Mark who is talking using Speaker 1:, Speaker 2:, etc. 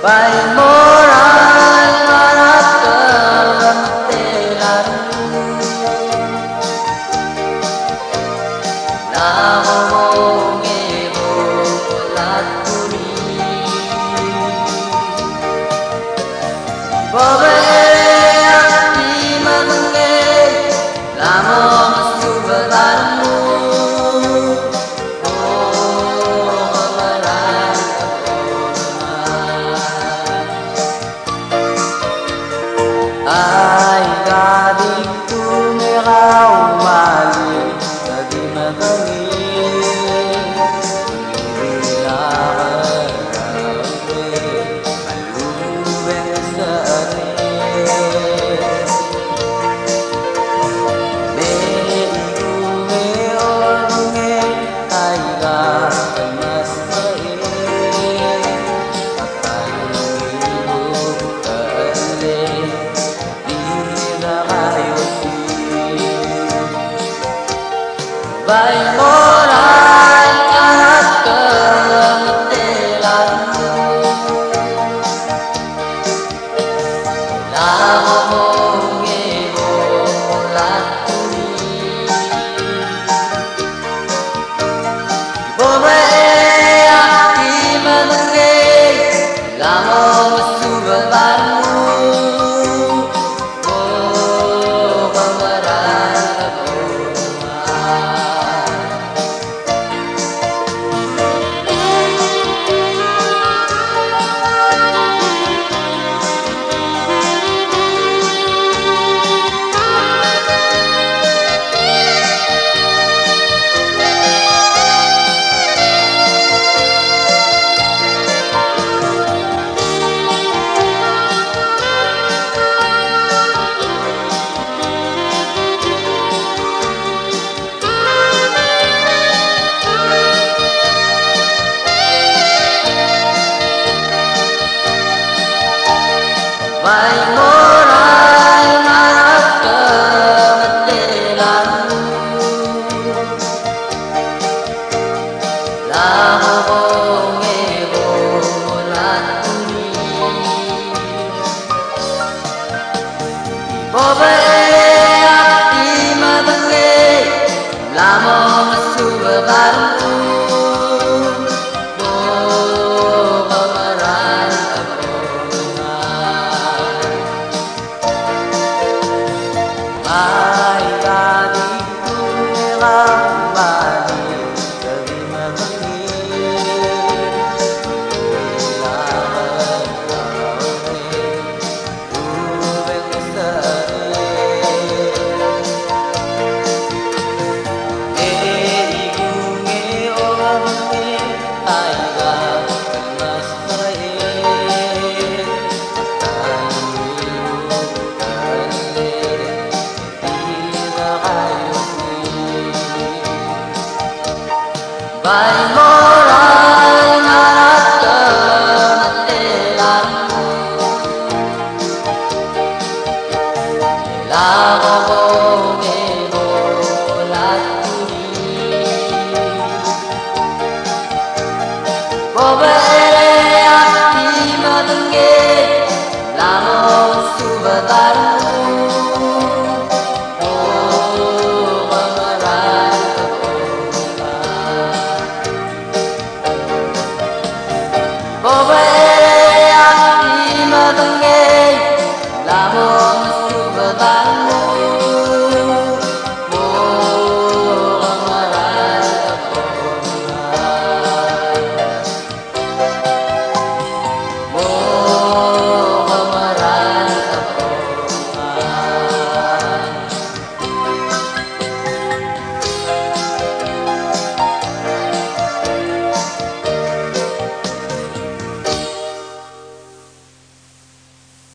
Speaker 1: Vai morar marattelan Namonge bolaturi Bobe ati mange Lamong subalanmu Ai gading tumiraw mali Lagi matangin Pinakarawe Malubeng sa anin Meigume orunge Ay gagal mas main Vai morar at kementelan Namonge bolaturi Bobe ati mange Lamong subalanmu Vai morar at kementelan Namonge bolaturi Bobe ati matangge Lamong subalanmu Ai gading tumiraw mali Lagi matangin Pinakarawe Malubeng sa anin Meigume orunge Ay gagal mas main Vai morar